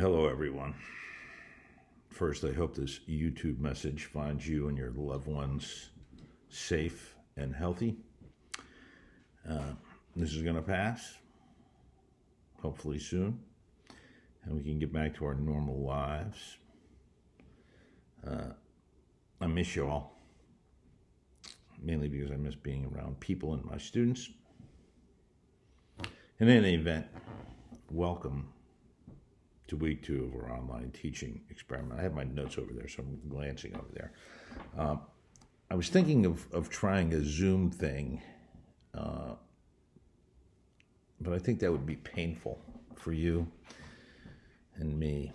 Hello, everyone. First, I hope this YouTube message finds you and your loved ones safe and healthy. This is going to pass, hopefully soon, and we can get back to our normal lives. I miss you all, mainly because I miss being around people and my students. In any event, welcome to week 2 of our online teaching experiment. I have my notes over there, so I'm glancing over there. I was thinking of trying a Zoom thing, but I think that would be painful for you and me.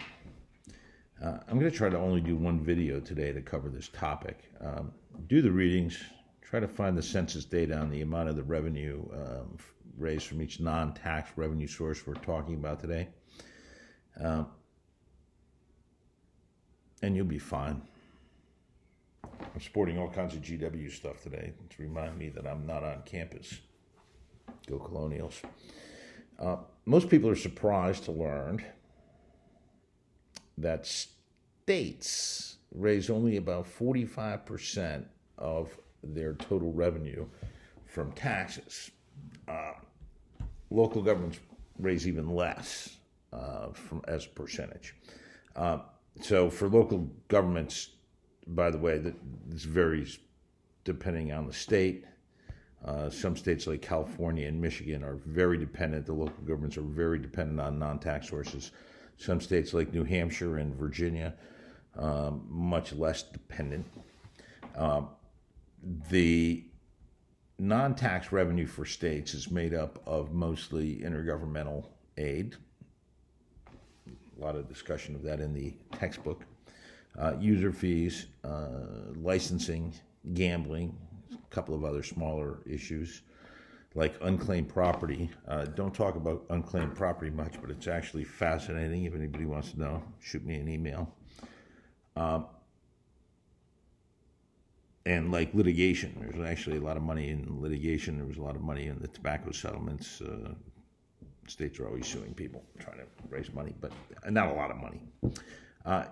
I'm going to try to only do one video today to cover this topic. Do the readings, try to find the census data on the amount of the revenue raised from each non-tax revenue source we're talking about today. And you'll be fine. I'm sporting all kinds of GW stuff today to remind me that I'm not on campus. Go Colonials. Most people are surprised to learn that states raise only about 45% of their total revenue from taxes. Local governments raise even less as a percentage. So for local governments, by the way, this varies depending on the state. Some states like California and Michigan are very dependent. The local governments are very dependent on non-tax sources. Some states like New Hampshire and Virginia, much less dependent. The non-tax revenue for states is made up of mostly intergovernmental aid. A lot of discussion of that in the textbook. User fees, licensing, gambling, a couple of other smaller issues like unclaimed property. Don't talk about unclaimed property much, but it's actually fascinating. If anybody wants to know, shoot me an email. And like litigation, there's actually a lot of money in litigation. There was a lot of money in the tobacco settlements. States are always suing people, trying to raise money, but not a lot of money.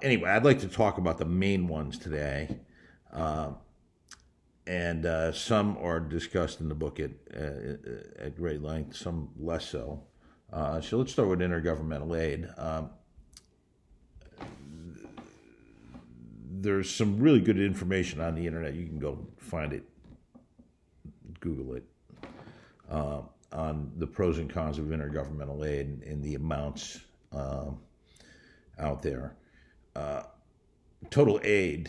Anyway, I'd like to talk about the main ones today. And some are discussed in the book at great length, some less so. So let's start with intergovernmental aid. There's some really good information on the internet. You can go find it, Google it, on the pros and cons of intergovernmental aid and the amounts out there. Total aid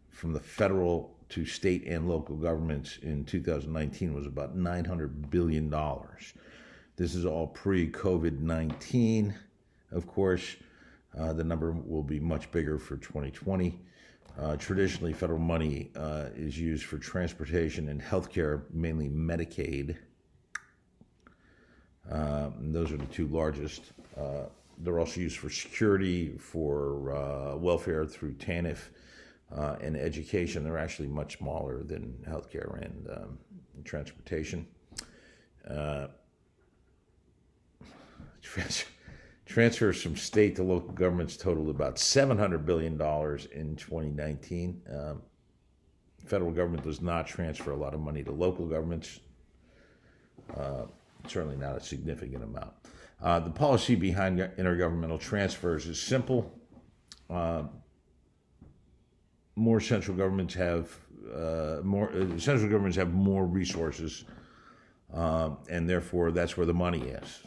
from the federal to state and local governments in 2019 was about $900 billion. This is all pre-COVID-19, of course. The number will be much bigger for 2020. Traditionally, federal money is used for transportation and healthcare, mainly Medicaid. Those are the two largest. They're also used for security, for welfare through TANF, and education. They're actually much smaller than healthcare and transportation. Transfers from state to local governments totaled about $700 billion in 2019. Federal government does not transfer a lot of money to local governments. Certainly not a significant amount. The policy behind intergovernmental transfers is simple. More central governments have more resources, and therefore that's where the money is.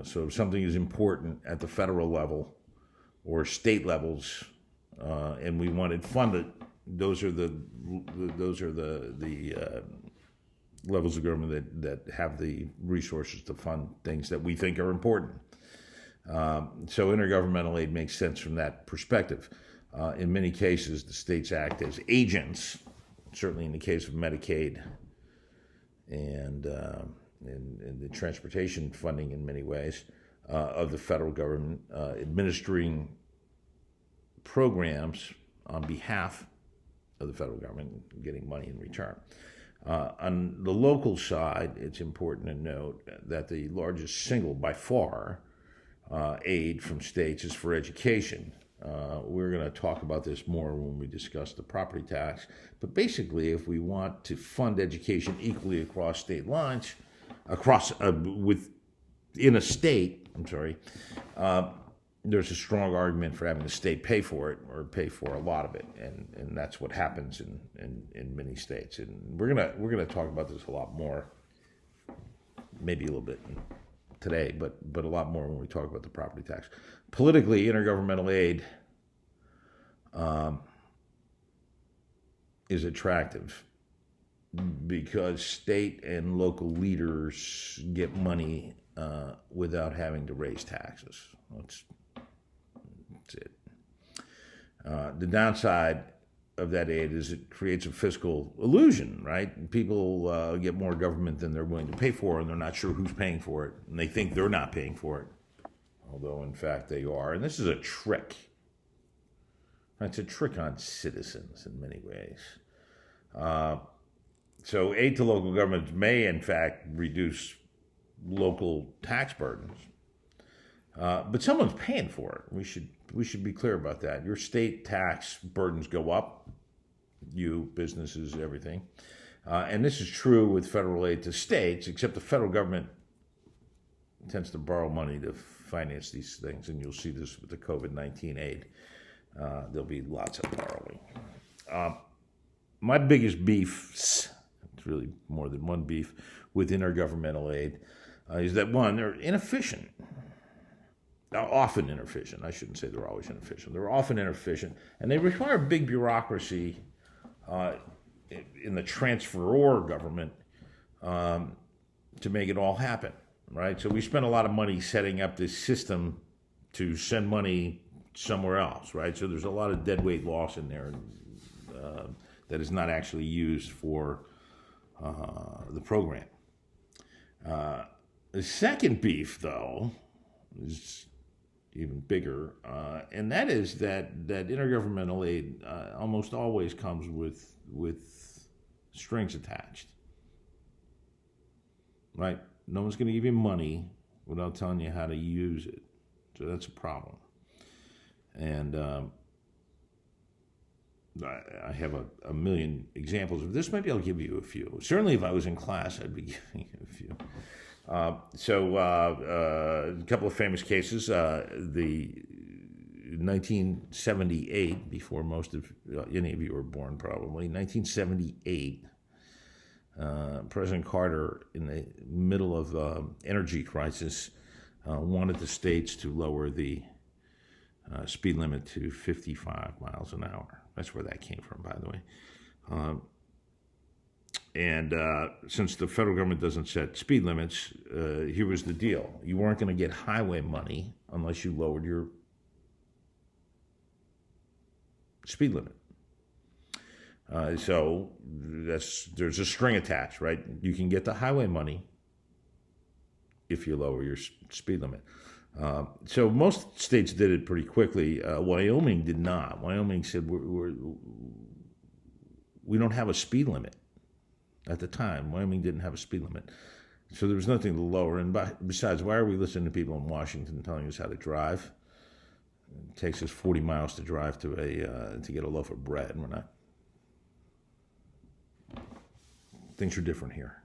So if something is important at the federal level or state levels, and we want it funded, those are the levels of government that have the resources to fund things that we think are important. So intergovernmental aid makes sense from that perspective. In many cases, the states act as agents, certainly in the case of Medicaid and the transportation funding in many ways of the federal government, administering programs on behalf of the federal government, getting money in return. On the local side, it's important to note that the largest single, by far, aid from states is for education. We're going to talk about this more when we discuss the property tax. But basically, if we want to fund education equally across state lines, in a state, there's a strong argument for having the state pay for it or pay for a lot of it, and that's what happens in many states. And we're gonna talk about this a lot more, maybe a little bit today, but a lot more when we talk about the property tax. Politically, intergovernmental aid is attractive because state and local leaders get money without having to raise taxes. That's it. The downside of that aid is it creates a fiscal illusion, right? People get more government than they're willing to pay for, and they're not sure who's paying for it, and they think they're not paying for it, although in fact they are. And this is a trick. It's a trick on citizens in many ways. So aid to local governments may, in fact, reduce local tax burdens, but someone's paying for it. We should be clear about that. Your state tax burdens go up, you, businesses, everything. And this is true with federal aid to states, except the federal government tends to borrow money to finance these things, and you'll see this with the COVID-19 aid. There'll be lots of borrowing. My biggest beefs, it's really more than one beef, with intergovernmental aid is that, one, they're inefficient. Often inefficient. I shouldn't say they're always inefficient. They're often inefficient, and they require big bureaucracy in the transferor government to make it all happen, right? So we spend a lot of money setting up this system to send money somewhere else, right? So there's a lot of deadweight loss in there that is not actually used for the program. The second beef, though, is even bigger, and that is that intergovernmental aid almost always comes with strings attached, right? No one's going to give you money without telling you how to use it, so that's a problem. And I have a million examples of this. Maybe I'll give you a few. Certainly, if I was in class, I'd be giving you a few. A couple of famous cases. The 1978, before most of any of you were born, probably 1978. President Carter, in the middle of energy crisis, wanted the states to lower the speed limit to 55 miles an hour. That's where that came from, by the way. And since the federal government doesn't set speed limits, here was the deal. You weren't going to get highway money unless you lowered your speed limit. So there's a string attached, right? You can get the highway money if you lower your speed limit. So most states did it pretty quickly. Wyoming did not. Wyoming said, we don't have a speed limit. At the time, Wyoming didn't have a speed limit. So there was nothing to lower. And besides, why are we listening to people in Washington telling us how to drive? It takes us 40 miles to drive to get a loaf of bread. We're not. Things are different here.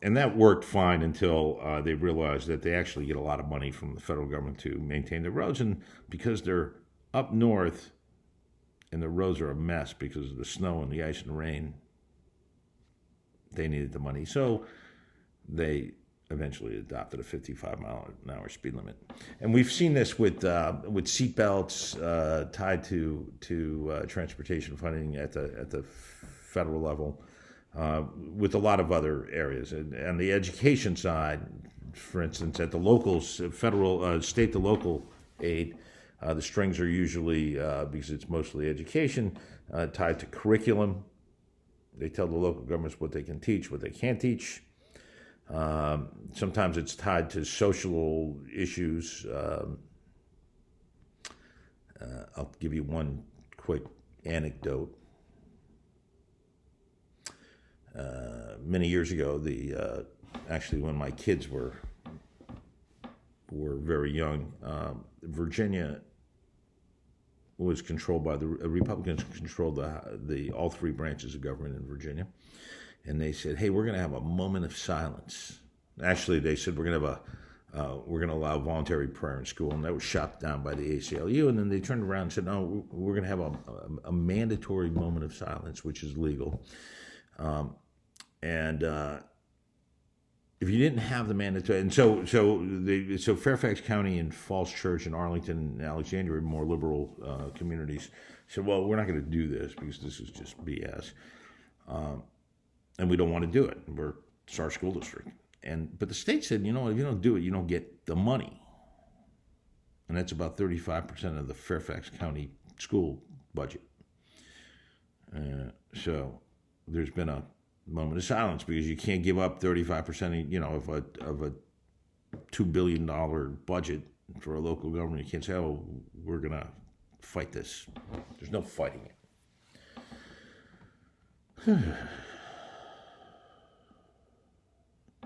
And that worked fine until they realized that they actually get a lot of money from the federal government to maintain the roads. And because they're up north and the roads are a mess because of the snow and the ice and rain, they needed the money. So they eventually adopted a 55-mile-an-hour speed limit. And we've seen this with seatbelts tied to transportation funding at the federal level. With a lot of other areas. And the education side, for instance, at the locals, federal, state to local aid, the strings are usually, because it's mostly education, tied to curriculum. They tell the local governments what they can teach, what they can't teach. Sometimes it's tied to social issues. I'll give you one quick anecdote. Many years ago, actually when my kids were were very young. Virginia was controlled by the Republicans. Controlled the all three branches of government in Virginia, and they said, "Hey, we're going to have a moment of silence." Actually, they said we're going to have we're going to allow voluntary prayer in school, and that was shot down by the ACLU. And then they turned around and said, "No, we're going to have a mandatory moment of silence, which is legal." And if you didn't have the mandatory, and so Fairfax County and Falls Church and Arlington and Alexandria, more liberal communities, said, "Well, we're not going to do this because this is just BS, and we don't want to do it. It's our school district." But the state said, "You know, if you don't do it, you don't get the money," and that's about 35% of the Fairfax County school budget. So there's been a moment of silence because you can't give up 35%, of a $2 billion budget for a local government. You can't say, "Oh, we're going to fight this." There's no fighting it.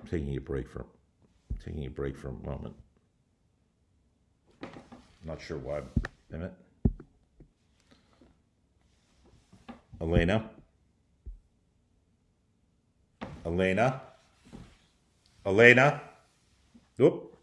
Taking a break for a moment. Not sure why. Damn it. Elena? Oop.